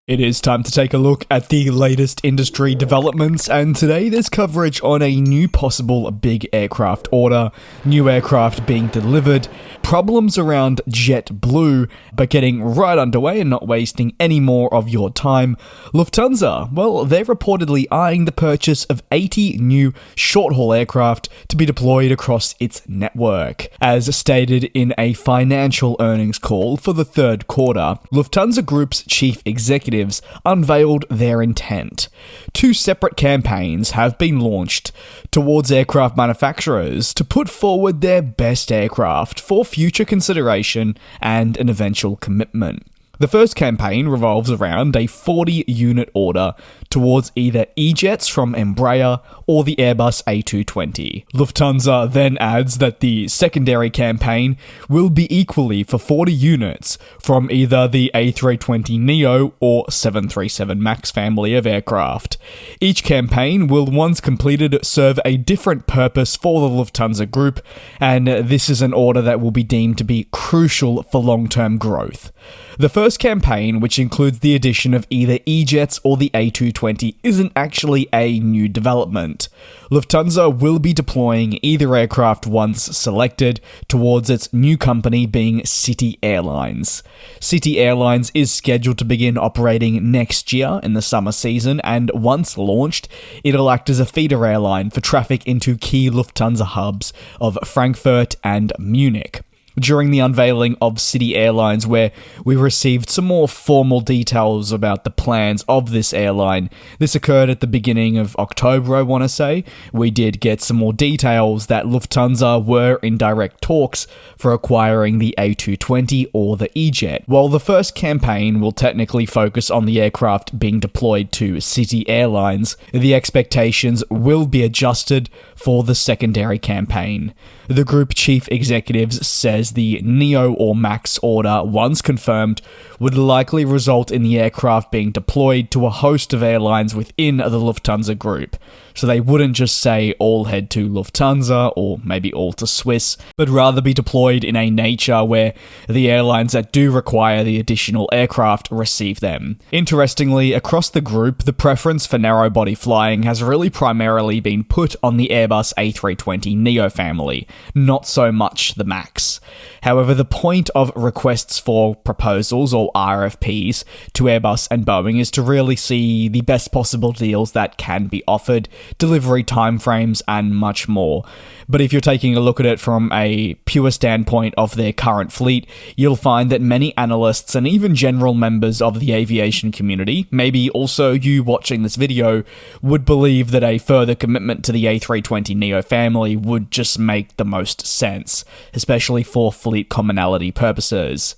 It is time to take a look at the latest industry developments, and today there's coverage on a new possible big aircraft order, new aircraft being delivered, problems around JetBlue, but getting right underway and not wasting any more of your time. Lufthansa, well, they're reportedly eyeing the purchase of 80 new short-haul aircraft to be deployed across its network. As stated in a financial earnings call for the third quarter, Lufthansa Group's chief executive unveiled their intent. Two separate campaigns have been launched towards aircraft manufacturers to put forward their best aircraft for future consideration and an eventual commitment. The first campaign revolves around a 40-unit order towards either E-Jets from Embraer or the Airbus A320. Lufthansa then adds that the secondary campaign will be equally for 40 units from either the A320neo or 737 MAX family of aircraft. Each campaign will, once completed, serve a different purpose for the Lufthansa Group, and this is an order that will be deemed to be crucial for long-term growth. The first campaign, which includes the addition of either E-Jets or the A320, isn't actually a new development. Lufthansa will be deploying either aircraft once selected towards its new company being City Airlines. City Airlines is scheduled to begin operating next year in the summer season, and once launched, it'll act as a feeder airline for traffic into key Lufthansa hubs of Frankfurt and Munich. During the unveiling of City Airlines, where we received some more formal details about the plans of this airline. This occurred at the beginning of October, I want to say. We did get some more details that Lufthansa were in direct talks for acquiring the A320 or the E-Jet. While the first campaign will technically focus on the aircraft being deployed to City Airlines, the expectations will be adjusted for the secondary campaign. The group chief executives says the Neo or Max order, once confirmed, would likely result in the aircraft being deployed to a host of airlines within the Lufthansa group. So they wouldn't just say all head to Lufthansa or maybe all to Swiss, but rather be deployed in a nature where the airlines that do require the additional aircraft receive them. Interestingly, across the group, the preference for narrow-body flying has really primarily been put on the Airbus A320neo family, not so much the MAX. However, the point of requests for proposals or RFPs to Airbus and Boeing is to really see the best possible deals that can be offered, delivery timeframes, and much more. But if you're taking a look at it from a pure standpoint of their current fleet, you'll find that many analysts and even general members of the aviation community, maybe also you watching this video, would believe that a further commitment to the A320neo family would just make the most sense, especially for fleet commonality purposes.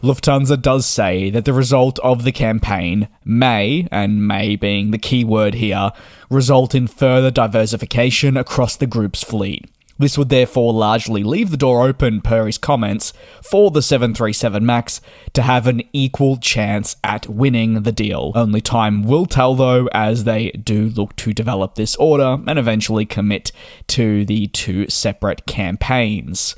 Lufthansa does say that the result of the campaign may, and may being the key word here, result in further diversification across the group's fleet. This would therefore largely leave the door open, per his comments, for the 737 MAX to have an equal chance at winning the deal. Only time will tell though, as they do look to develop this order and eventually commit to the two separate campaigns.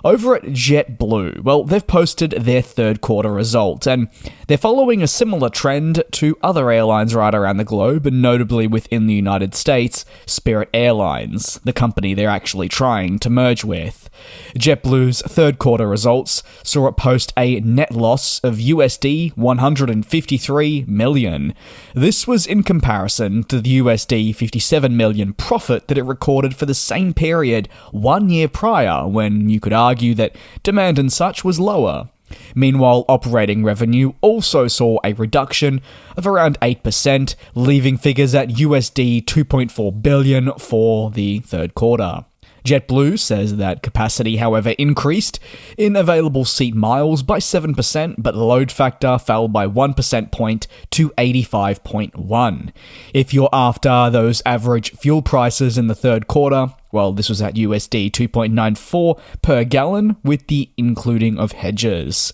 Over at JetBlue, well, they've posted their third quarter result, and they're following a similar trend to other airlines right around the globe, and notably within the United States, Spirit Airlines, the company they're actually trying to merge with. JetBlue's third quarter results saw it post a net loss of USD 153 million. This was in comparison to the USD 57 million profit that it recorded for the same period 1 year prior, when you could argue that demand and such was lower. Meanwhile, operating revenue also saw a reduction of around 8%, leaving figures at USD 2.4 billion for the third quarter. JetBlue says that capacity, however, increased in available seat miles by 7%, but load factor fell by 1% point to 85.1. If you're after those average fuel prices in the third quarter, well, this was at USD 2.94 per gallon with the including of hedges.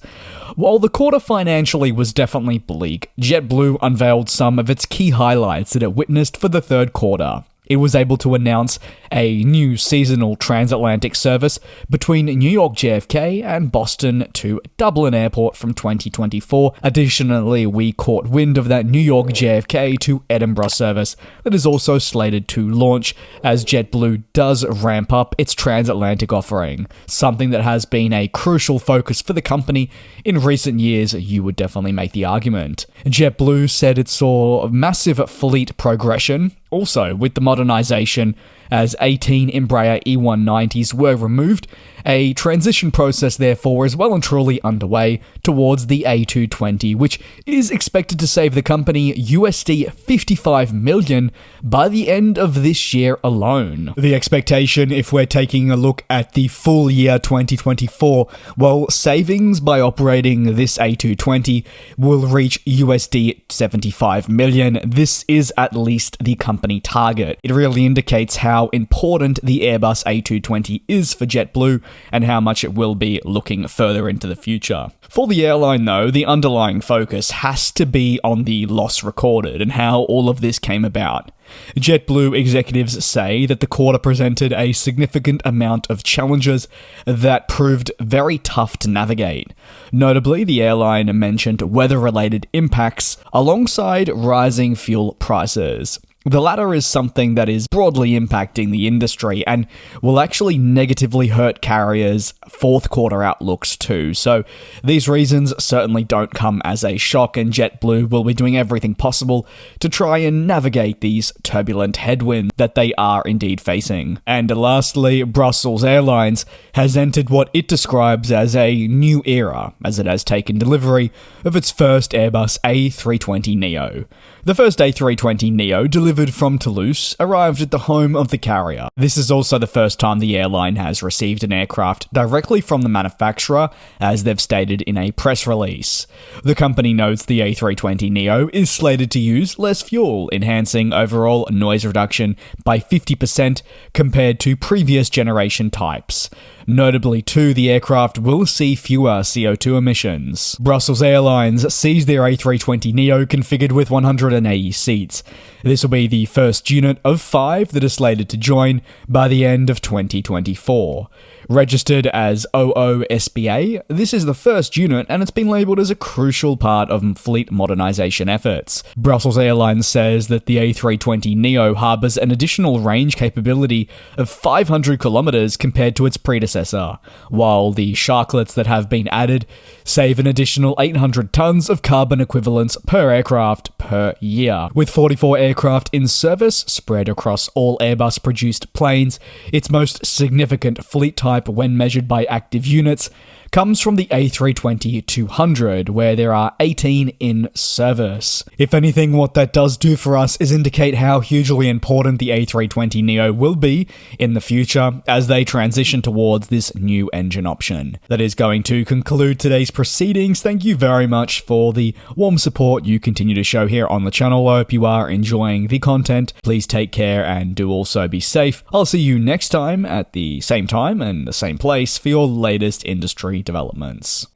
While the quarter financially was definitely bleak, JetBlue unveiled some of its key highlights that it witnessed for the third quarter. it was able to announce a new seasonal transatlantic service between New York JFK and Boston to Dublin Airport from 2024. Additionally, we caught wind of that New York JFK to Edinburgh service that is also slated to launch as JetBlue does ramp up its transatlantic offering, something that has been a crucial focus for the company in recent years, you would definitely make the argument. JetBlue said it saw massive fleet progression, also with the modernization as 18 Embraer E190s were removed. A transition process therefore is well and truly underway towards the A220, which is expected to save the company USD 55 million by the end of this year alone. The expectation, if we're taking a look at the full year 2024, well, savings by operating this A220 will reach USD 75 million. This is at least the company target. It really indicates how important the Airbus A220 is for JetBlue and how much it will be looking further into the future. For the airline though, the underlying focus has to be on the loss recorded and how all of this came about. JetBlue executives say that the quarter presented a significant amount of challenges that proved very tough to navigate. Notably, the airline mentioned weather-related impacts alongside rising fuel prices. The latter is something that is broadly impacting the industry and will actually negatively hurt carriers' fourth quarter outlooks too. So these reasons certainly don't come as a shock, and JetBlue will be doing everything possible to try and navigate these turbulent headwinds that they are indeed facing. And lastly, Brussels Airlines has entered what it describes as a new era, as it has taken delivery of its first Airbus A320neo. The first A320neo, delivered from Toulouse, arrived at the home of the carrier. This is also the first time the airline has received an aircraft directly from the manufacturer, as they've stated in a press release. The company notes the A320neo is slated to use less fuel, enhancing overall noise reduction by 50% compared to previous generation types. Notably too, the aircraft will see fewer CO2 emissions. Brussels Airlines sees their A320neo configured with 180 seats. This will be the first unit of 5 that is slated to join by the end of 2024. Registered as OOSBA, this is the first unit and it's been labelled as a crucial part of fleet modernisation efforts. Brussels Airlines says that the A320neo harbours an additional range capability of 500 kilometres compared to its predecessor, while the sharklets that have been added save an additional 800 tonnes of carbon equivalents per aircraft per year. With 44 aircraft in service spread across all Airbus-produced planes, its most significant fleet type when measured by active units comes from the A320-200, where there are 18 in service. If anything, what that does do for us is indicate how hugely important the A320neo will be in the future as they transition towards this new engine option. That is going to conclude today's proceedings. Thank you very much for the warm support you continue to show here on the channel. I hope you are enjoying the content. Please take care and do also be safe. I'll see you next time at the same time and the same place for your latest industry developments.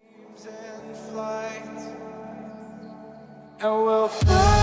And we'll fly.